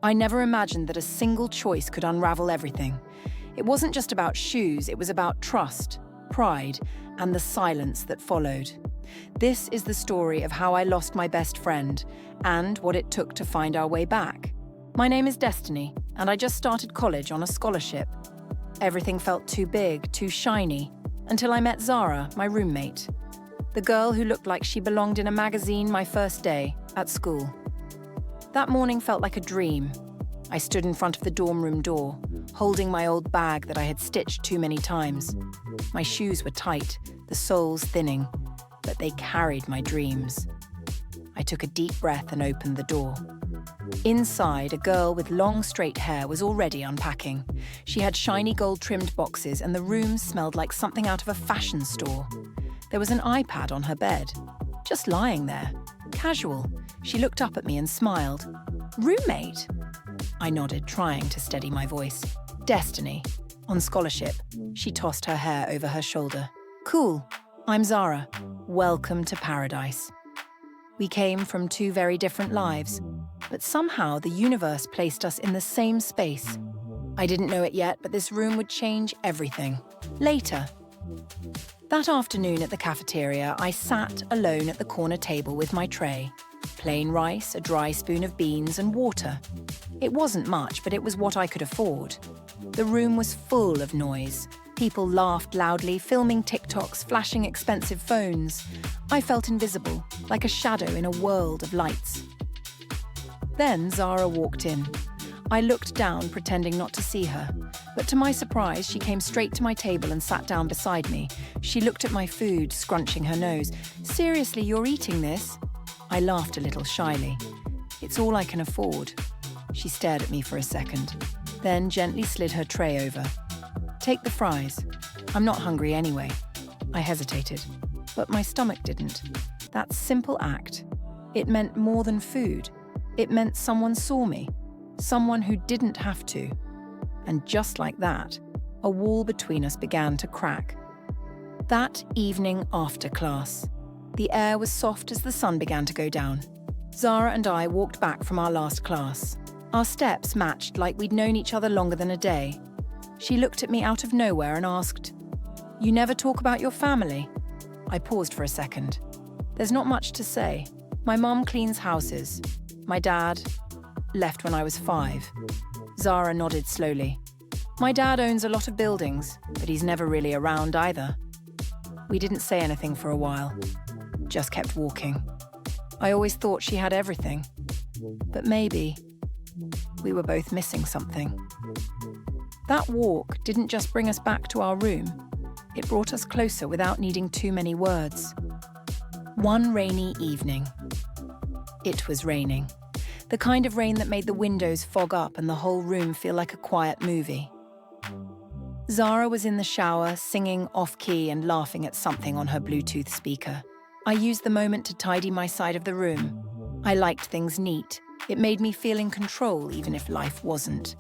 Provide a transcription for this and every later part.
I never imagined that a single choice could unravel everything. It wasn't just about shoes, it was about trust, pride, and the silence that followed. This is the story of how I lost my best friend and what it took to find our way back. My name is Destiny, and I just started college on a scholarship. Everything felt too big, too shiny, until I met Zara, my roommate. The girl who looked like she belonged in a magazine my first day at school. That morning felt like a dream. I stood in front of the dorm room door, holding my old bag that I had stitched too many times. My shoes were tight, the soles thinning, but they carried my dreams. I took a deep breath and opened the door. Inside, a girl with long, straight hair was already unpacking. She had shiny gold-trimmed boxes, and the room smelled like something out of a fashion store. There was an iPad on her bed, just lying there, casual. She looked up at me and smiled. "Roommate?" I nodded, trying to steady my voice. "Destiny. On scholarship." She tossed her hair over her shoulder. "Cool. I'm Zara. Welcome to paradise." We came from two very different lives, but somehow the universe placed us in the same space. I didn't know it yet, but this room would change everything. Later. That afternoon at the cafeteria, I sat alone at the corner table with my tray. Plain rice, a dry spoon of beans, and water. It wasn't much, but it was what I could afford. The room was full of noise. People laughed loudly, filming TikToks, flashing expensive phones. I felt invisible, like a shadow in a world of lights. Then Zara walked in. I looked down, pretending not to see her. But to my surprise, she came straight to my table and sat down beside me. She looked at my food, scrunching her nose. "Seriously, you're eating this?" I laughed a little shyly. "It's all I can afford." She stared at me for a second, then gently slid her tray over. "Take the fries. I'm not hungry anyway." I hesitated, but my stomach didn't. That simple act, it meant more than food. It meant someone saw me, someone who didn't have to. And just like that, a wall between us began to crack. That evening after class, the air was soft as the sun began to go down. Zara and I walked back from our last class. Our steps matched like we'd known each other longer than a day. She looked at me out of nowhere and asked, "You never talk about your family?" I paused for a second. There's not much to say. My mom cleans houses. My dad left when I was 5. Zara nodded slowly. My dad owns a lot of buildings, but he's never really around either. We didn't say anything for a while, just kept walking. I always thought she had everything, but maybe we were both missing something. That walk didn't just bring us back to our room, it brought us closer without needing too many words. One rainy evening. It was raining. The kind of rain that made the windows fog up and the whole room feel like a quiet movie. Zara was in the shower, singing off-key and laughing at something on her Bluetooth speaker. I used the moment to tidy my side of the room. I liked things neat. It made me feel in control, even if life wasn't.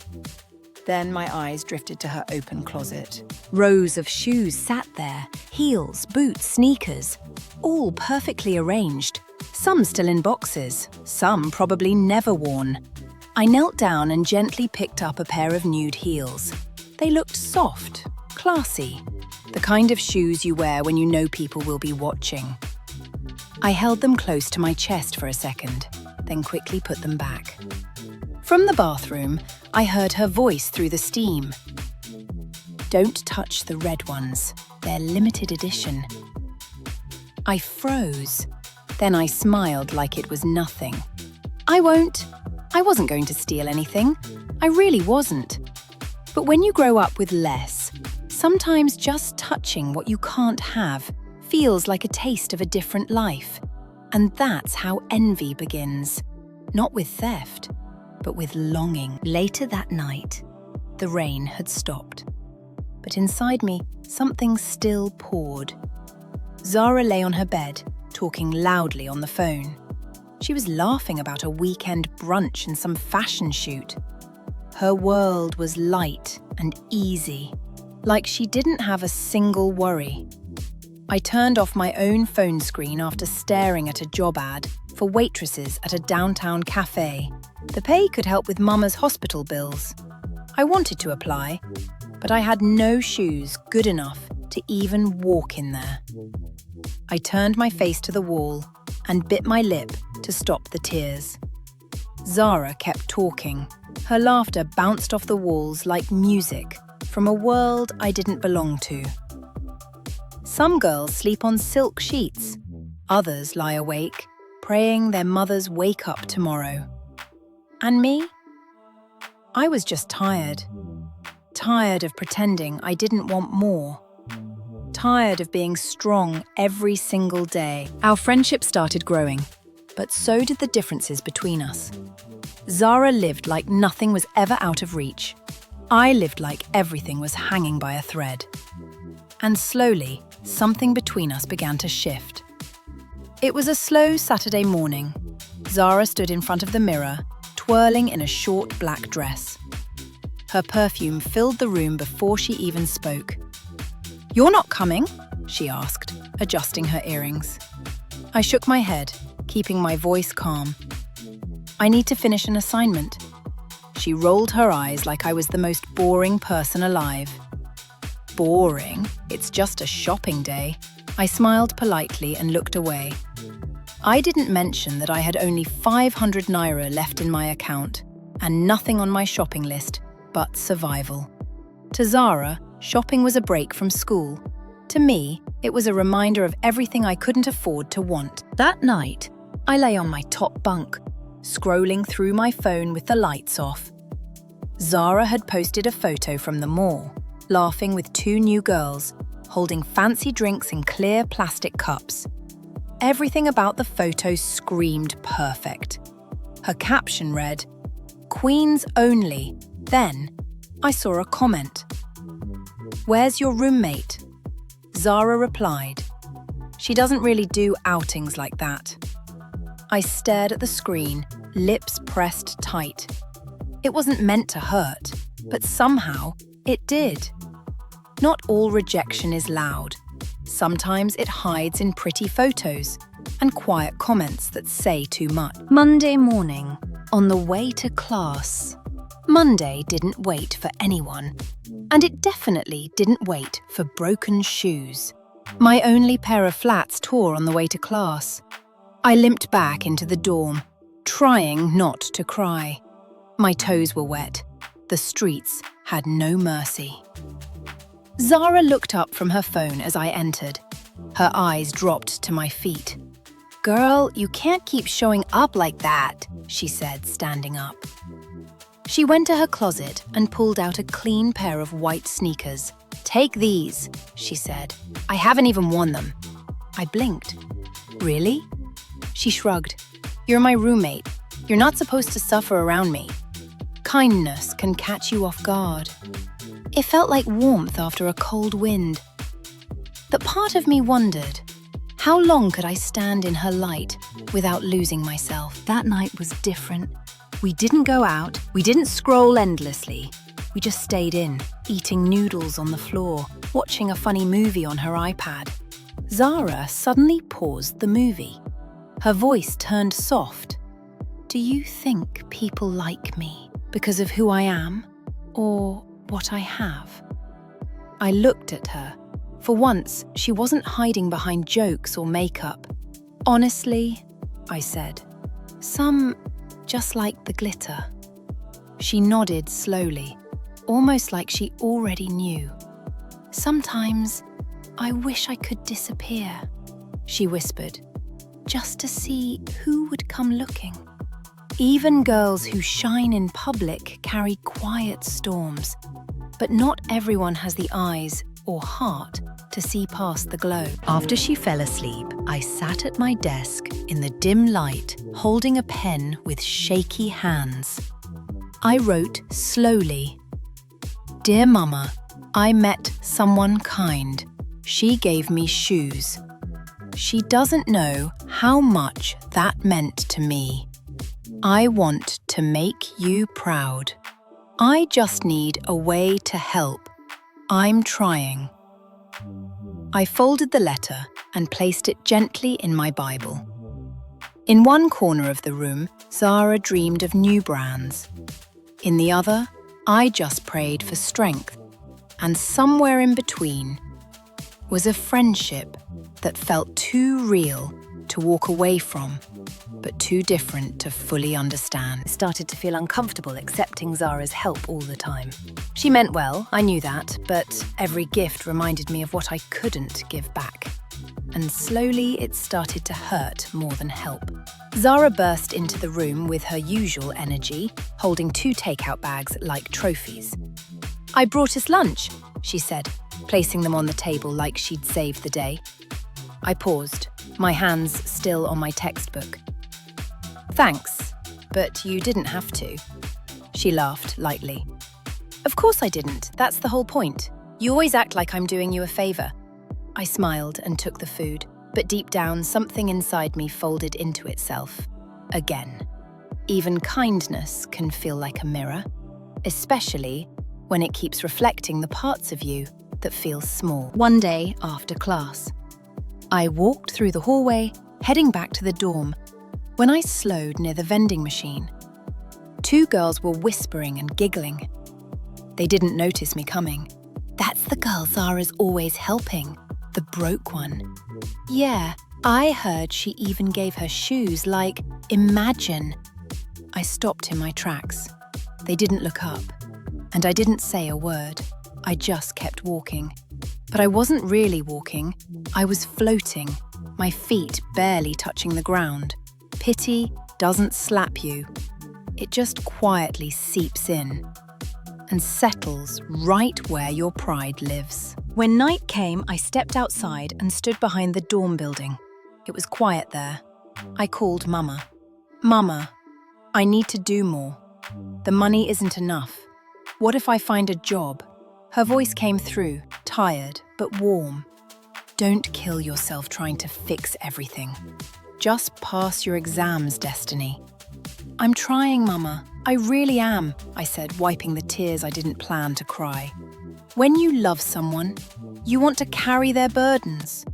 Then my eyes drifted to her open closet. Rows of shoes sat there, heels, boots, sneakers, all perfectly arranged. Some still in boxes, some probably never worn. I knelt down and gently picked up a pair of nude heels. They looked soft, classy, the kind of shoes you wear when you know people will be watching. I held them close to my chest for a second, then quickly put them back. From the bathroom, I heard her voice through the steam. "Don't touch the red ones, they're limited edition." I froze. Then I smiled like it was nothing. "I won't. I wasn't going to steal anything. I really wasn't." But when you grow up with less, sometimes just touching what you can't have feels like a taste of a different life. And that's how envy begins. Not with theft, but with longing. Later that night, the rain had stopped. But inside me, something still poured. Zara lay on her bed, talking loudly on the phone. She was laughing about a weekend brunch and some fashion shoot. Her world was light and easy, like she didn't have a single worry. I turned off my own phone screen after staring at a job ad for waitresses at a downtown cafe. The pay could help with Mama's hospital bills. I wanted to apply, but I had no shoes good enough to even walk in there. I turned my face to the wall and bit my lip to stop the tears. Zara kept talking. Her laughter bounced off the walls like music from a world I didn't belong to. Some girls sleep on silk sheets. Others lie awake, praying their mothers wake up tomorrow. And me? I was just tired. Tired of pretending I didn't want more. Tired of being strong every single day. Our friendship started growing, but so did the differences between us. Zara lived like nothing was ever out of reach. I lived like everything was hanging by a thread. And slowly, something between us began to shift. It was a slow Saturday morning. Zara stood in front of the mirror, twirling in a short black dress. Her perfume filled the room before she even spoke. "You're not coming?" she asked, adjusting her earrings. I shook my head, keeping my voice calm. "I need to finish an assignment." She rolled her eyes like I was the most boring person alive. "Boring? It's just a shopping day." I smiled politely and looked away. I didn't mention that I had only 500 naira left in my account and nothing on my shopping list but survival. To Zara, shopping was a break from school. To me, it was a reminder of everything I couldn't afford to want. That night, I lay on my top bunk, scrolling through my phone with the lights off. Zara had posted a photo from the mall, laughing with two new girls, holding fancy drinks in clear plastic cups. Everything about the photo screamed perfect. Her caption read, "Queens only." Then, I saw a comment. "Where's your roommate?" Zara replied, "She doesn't really do outings like that." I stared at the screen, lips pressed tight. It wasn't meant to hurt, but somehow it did. Not all rejection is loud. Sometimes it hides in pretty photos and quiet comments that say too much. Monday morning, on the way to class. Monday didn't wait for anyone, and it definitely didn't wait for broken shoes. My only pair of flats tore on the way to class. I limped back into the dorm, trying not to cry. My toes were wet. The streets had no mercy. Zara looked up from her phone as I entered. Her eyes dropped to my feet. "Girl, you can't keep showing up like that," she said, standing up. She went to her closet and pulled out a clean pair of white sneakers. "Take these," she said. "I haven't even worn them." I blinked. "Really?" She shrugged. "You're my roommate. You're not supposed to suffer around me. Kindness can catch you off guard." It felt like warmth after a cold wind. But part of me wondered, how long could I stand in her light without losing myself? That night was different. We didn't go out, we didn't scroll endlessly. We just stayed in, eating noodles on the floor, watching a funny movie on her iPad. Zara suddenly paused the movie. Her voice turned soft. "Do you think people like me because of who I am, or what I have?" I looked at her. For once, she wasn't hiding behind jokes or makeup. "Honestly," I said, "some just like the glitter." She nodded slowly, almost like she already knew. "Sometimes, I wish I could disappear," she whispered, "just to see who would come looking." Even girls who shine in public carry quiet storms, but not everyone has the eyes or heart to see past the glow. After she fell asleep, I sat at my desk in the dim light, holding a pen with shaky hands. I wrote slowly, "Dear Mama, I met someone kind. She gave me shoes. She doesn't know how much that meant to me. I want to make you proud. I just need a way to help. I'm trying." I folded the letter and placed it gently in my Bible. In one corner of the room, Zara dreamed of new brands. In the other, I just prayed for strength. And somewhere in between was a friendship that felt too real to walk away from, but too different to fully understand. I started to feel uncomfortable accepting Zara's help all the time. She meant well, I knew that, but every gift reminded me of what I couldn't give back. And slowly it started to hurt more than help. Zara burst into the room with her usual energy, holding 2 takeout bags like trophies. "I brought us lunch," she said, placing them on the table like she'd saved the day. I paused, my hands still on my textbook. "Thanks, but you didn't have to." She laughed lightly. "Of course I didn't, that's the whole point. You always act like I'm doing you a favor." I smiled and took the food, but deep down something inside me folded into itself. Again. Even kindness can feel like a mirror, especially when it keeps reflecting the parts of you that feel small. One day after class, I walked through the hallway, heading back to the dorm, when I slowed near the vending machine. 2 girls were whispering and giggling. They didn't notice me coming. "That's the girl Zara's always helping, the broke one." Yeah, I heard she even gave her shoes, like, imagine. I stopped in my tracks. They didn't look up, and I didn't say a word. I just kept walking. But I wasn't really walking, I was floating, my feet barely touching the ground. Pity doesn't slap you. It just quietly seeps in and settles right where your pride lives. When night came, I stepped outside and stood behind the dorm building. It was quiet there. I called Mama. "Mama, I need to do more. The money isn't enough. What if I find a job?" Her voice came through, tired but warm. "Don't kill yourself trying to fix everything. Just pass your exams, Destiny." "I'm trying, Mama. I really am," I said, wiping the tears I didn't plan to cry. When you love someone, you want to carry their burdens,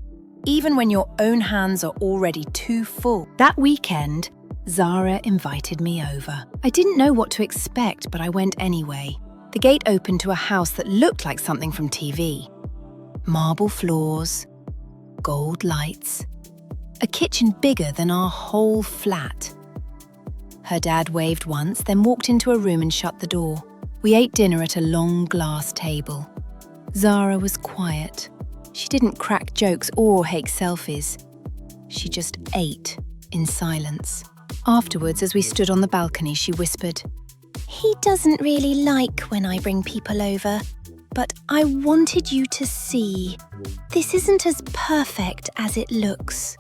even when your own hands are already too full. That weekend, Zara invited me over. I didn't know what to expect, but I went anyway. The gate opened to a house that looked like something from TV. Marble floors, gold lights, a kitchen bigger than our whole flat. Her dad waved once, then walked into a room and shut the door. We ate dinner at a long glass table. Zara was quiet. She didn't crack jokes or hate selfies. She just ate in silence. Afterwards, as we stood on the balcony, she whispered, "He doesn't really like when I bring people over, but I wanted you to see. This isn't as perfect as it looks."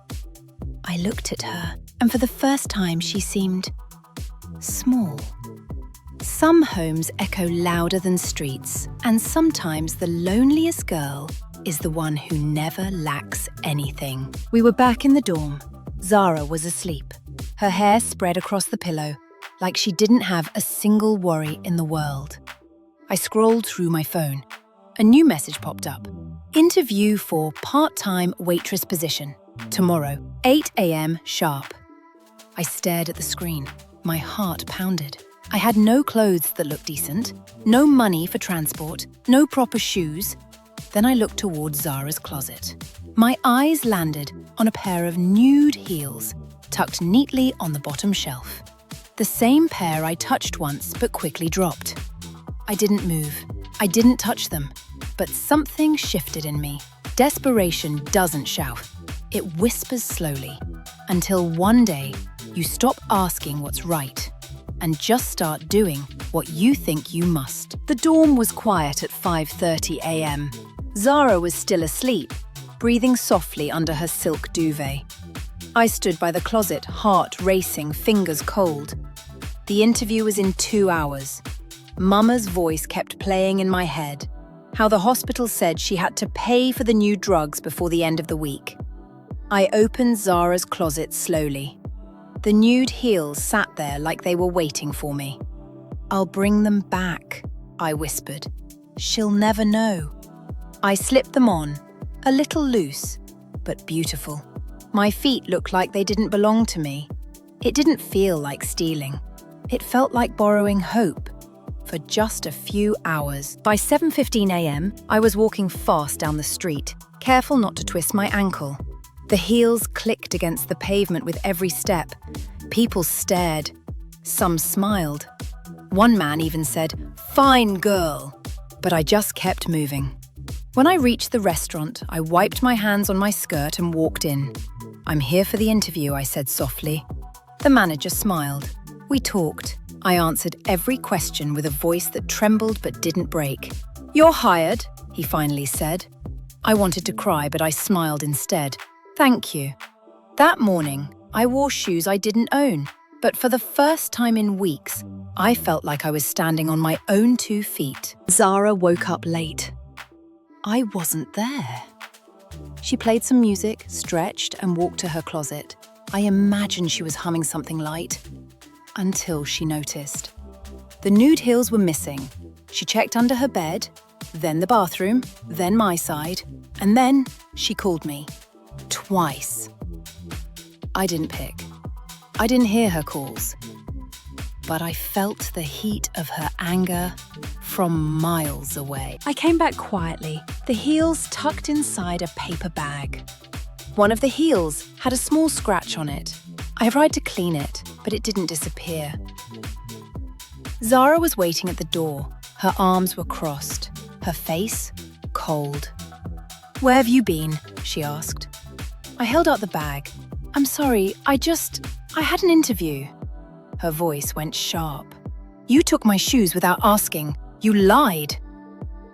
I looked at her, and for the first time she seemed small. Some homes echo louder than streets, and sometimes the loneliest girl is the one who never lacks anything. We were back in the dorm. Zara was asleep, her hair spread across the pillow, like she didn't have a single worry in the world. I scrolled through my phone. A new message popped up. "Interview for part-time waitress position. Tomorrow, 8 a.m. sharp." I stared at the screen. My heart pounded. I had no clothes that looked decent, no money for transport, no proper shoes. Then I looked towards Zara's closet. My eyes landed on a pair of nude heels, tucked neatly on the bottom shelf. The same pair I touched once but quickly dropped. I didn't move. I didn't touch them. But something shifted in me. Desperation doesn't shout. It whispers slowly, until one day you stop asking what's right and just start doing what you think you must. The dorm was quiet at 5:30 a.m. Zara was still asleep, breathing softly under her silk duvet. I stood by the closet, heart racing, fingers cold. The interview was in 2 hours. Mama's voice kept playing in my head, how the hospital said she had to pay for the new drugs before the end of the week. I opened Zara's closet slowly. The nude heels sat there like they were waiting for me. "I'll bring them back," I whispered. "She'll never know." I slipped them on, a little loose, but beautiful. My feet looked like they didn't belong to me, It didn't feel like stealing. It felt like borrowing hope for just a few hours. By 7:15 a.m., I was walking fast down the street, careful not to twist my ankle. The heels clicked against the pavement with every step. People stared. Some smiled. One man even said, "Fine girl." But I just kept moving. When I reached the restaurant, I wiped my hands on my skirt and walked in. "I'm here for the interview," I said softly. The manager smiled. We talked. I answered every question with a voice that trembled but didn't break. "You're hired," he finally said. I wanted to cry, but I smiled instead. "Thank you." That morning, I wore shoes I didn't own, but for the first time in weeks, I felt like I was standing on my own 2 feet. Zara woke up late. I wasn't there. She played some music, stretched, and walked to her closet. I imagined she was humming something light, until she noticed. The nude heels were missing. She checked under her bed, then the bathroom, then my side, and then she called me. Twice. I didn't pick. I didn't hear her calls. But I felt the heat of her anger from miles away. I came back quietly, the heels tucked inside a paper bag. One of the heels had a small scratch on it. I tried to clean it, but it didn't disappear. Zara was waiting at the door. Her arms were crossed, her face cold. "Where have you been?" she asked. I held out the bag. "I'm sorry, I had an interview." Her voice went sharp. "You took my shoes without asking. You lied."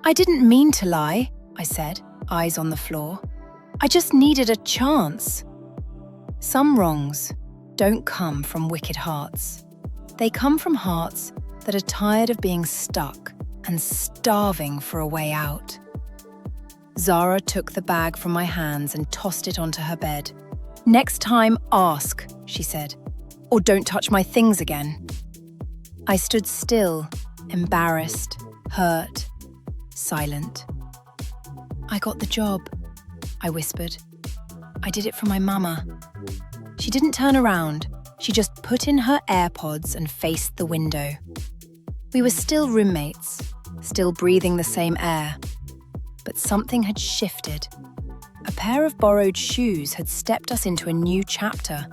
"I didn't mean to lie," I said, eyes on the floor. "I just needed a chance." Some wrongs don't come from wicked hearts. They come from hearts that are tired of being stuck and starving for a way out. Zara took the bag from my hands and tossed it onto her bed. "Next time, ask," she said, "or don't touch my things again." I stood still, embarrassed, hurt, silent. "I got the job," I whispered. "I did it for my mama." She didn't turn around. She just put in her AirPods and faced the window. We were still roommates, still breathing the same air. But something had shifted. A pair of borrowed shoes had stepped us into a new chapter,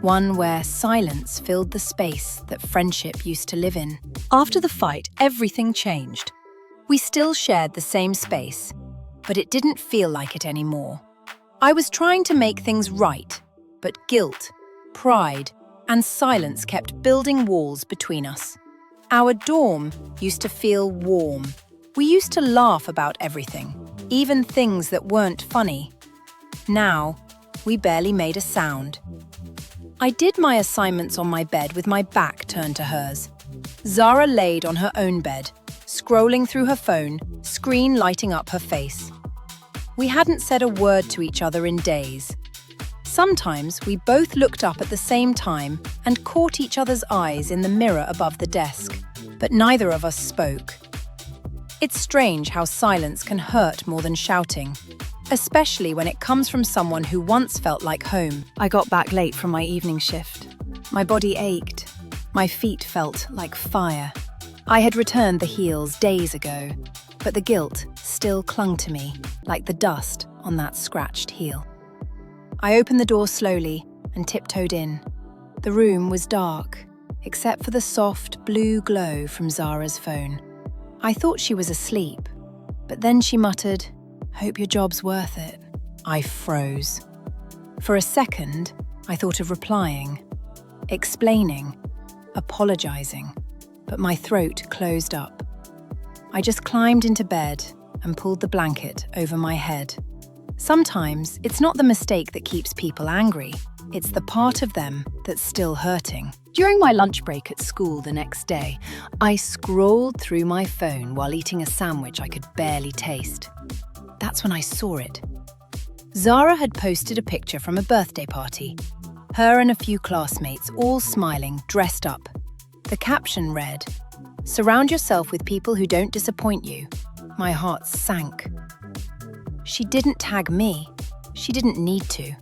one where silence filled the space that friendship used to live in. After the fight, everything changed. We still shared the same space, but it didn't feel like it anymore. I was trying to make things right, but guilt, pride, and silence kept building walls between us. Our dorm used to feel warm. We used to laugh about everything, even things that weren't funny. Now, we barely made a sound. I did my assignments on my bed with my back turned to hers. Zara laid on her own bed, scrolling through her phone, screen lighting up her face. We hadn't said a word to each other in days. Sometimes we both looked up at the same time and caught each other's eyes in the mirror above the desk, but neither of us spoke. It's strange how silence can hurt more than shouting, especially when it comes from someone who once felt like home. I got back late from my evening shift. My body ached. My feet felt like fire. I had returned the heels days ago, but the guilt still clung to me, like the dust on that scratched heel. I opened the door slowly and tiptoed in. The room was dark, except for the soft blue glow from Zara's phone. I thought she was asleep, but then she muttered, "Hope your job's worth it." I froze. For a second, I thought of replying, explaining, apologizing, but my throat closed up. I just climbed into bed and pulled the blanket over my head. Sometimes it's not the mistake that keeps people angry, it's the part of them that's still hurting. During my lunch break at school the next day, I scrolled through my phone while eating a sandwich I could barely taste. That's when I saw it. Zara had posted a picture from a birthday party. Her and a few classmates, all smiling, dressed up. The caption read, "Surround yourself with people who don't disappoint you." My heart sank. She didn't tag me. She didn't need to.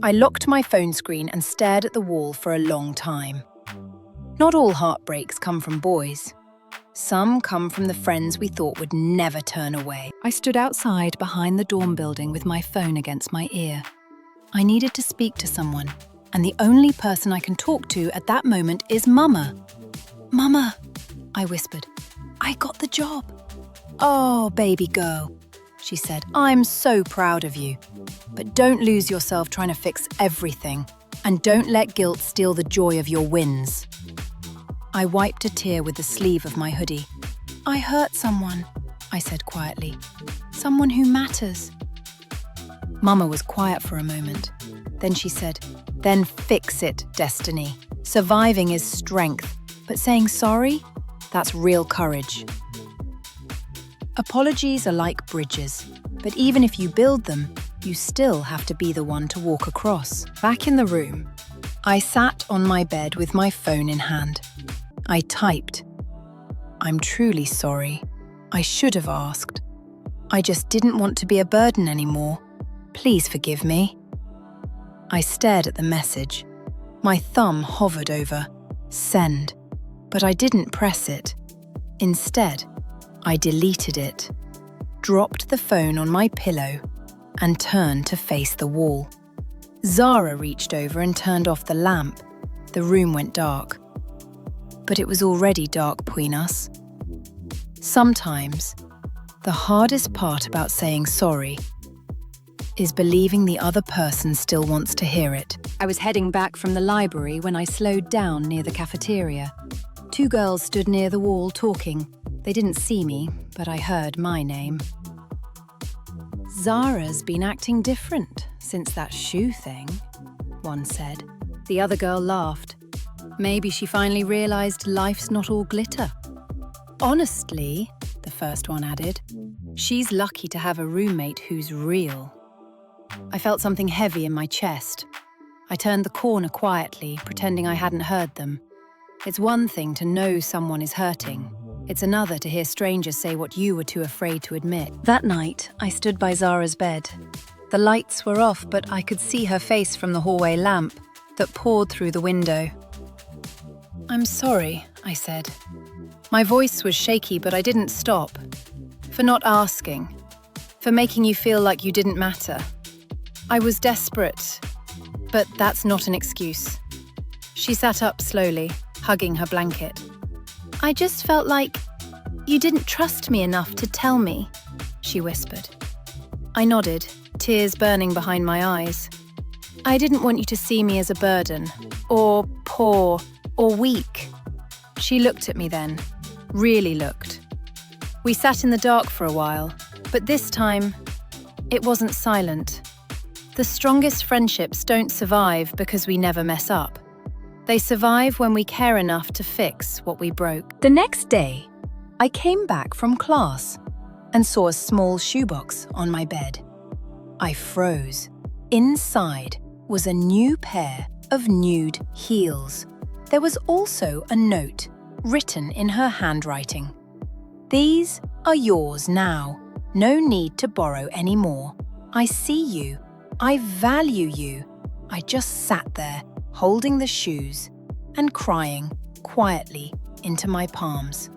I locked my phone screen and stared at the wall for a long time. Not all heartbreaks come from boys. Some come from the friends we thought would never turn away. I stood outside behind the dorm building with my phone against my ear. I needed to speak to someone, and the only person I can talk to at that moment is Mama. "Mama," I whispered, "I got the job." "Oh, baby girl," she said, "I'm so proud of you. But don't lose yourself trying to fix everything, and don't let guilt steal the joy of your wins." I wiped a tear with the sleeve of my hoodie. "I hurt someone," I said quietly. "Someone who matters." Mama was quiet for a moment. Then she said, "Then fix it, Destiny. Surviving is strength, but saying sorry, that's real courage." Apologies are like bridges, but even if you build them, you still have to be the one to walk across. Back in the room, I sat on my bed with my phone in hand. I typed, "I'm truly sorry. I should have asked. I just didn't want to be a burden anymore. Please forgive me." I stared at the message. My thumb hovered over send, but I didn't press it. Instead, I deleted it, dropped the phone on my pillow, and turned to face the wall. Zara reached over and turned off the lamp. The room went dark. But it was already dark between us. Sometimes, the hardest part about saying sorry is believing the other person still wants to hear it. I was heading back from the library when I slowed down near the cafeteria. 2 girls stood near the wall talking. They didn't see me, but I heard my name. "Zara's been acting different since that shoe thing," one said. The other girl laughed. "Maybe she finally realized life's not all glitter." "Honestly," the first one added, "she's lucky to have a roommate who's real." I felt something heavy in my chest. I turned the corner quietly, pretending I hadn't heard them. It's one thing to know someone is hurting. It's another to hear strangers say what you were too afraid to admit. That night, I stood by Zara's bed. The lights were off, but I could see her face from the hallway lamp that poured through the window. "I'm sorry," I said. My voice was shaky, but I didn't stop. "For not asking. For making you feel like you didn't matter. I was desperate, but that's not an excuse." She sat up slowly, hugging her blanket. "I just felt like you didn't trust me enough to tell me," she whispered. I nodded, tears burning behind my eyes. "I didn't want you to see me as a burden, or poor, or weak." She looked at me then, really looked. We sat in the dark for a while, but this time, it wasn't silent. The strongest friendships don't survive because we never mess up. They survive when we care enough to fix what we broke. The next day, I came back from class and saw a small shoebox on my bed. I froze. Inside was a new pair of nude heels. There was also a note written in her handwriting. "These are yours now. No need to borrow any more. I see you. I value you." I just sat there, holding the shoes and crying quietly into my palms.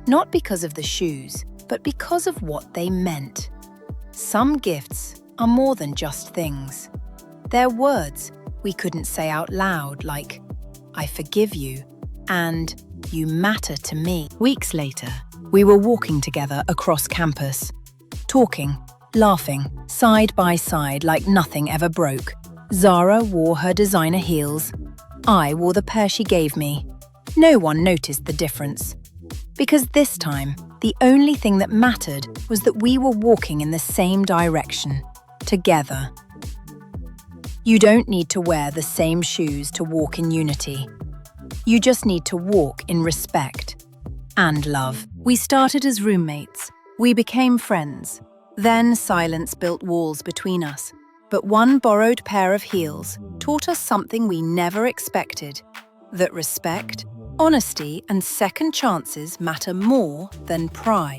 Not because of the shoes, but because of what they meant. Some gifts are more than just things. They're words we couldn't say out loud, like, "I forgive you," and "You matter to me." Weeks later, we were walking together across campus, talking, laughing, side by side like nothing ever broke. Zara wore her designer heels. I wore the pair she gave me. No one noticed the difference. Because this time, the only thing that mattered was that we were walking in the same direction, together. You don't need to wear the same shoes to walk in unity. You just need to walk in respect and love. We started as roommates. We became friends. Then silence built walls between us. But one borrowed pair of heels taught us something we never expected, that respect, honesty, and second chances matter more than pride.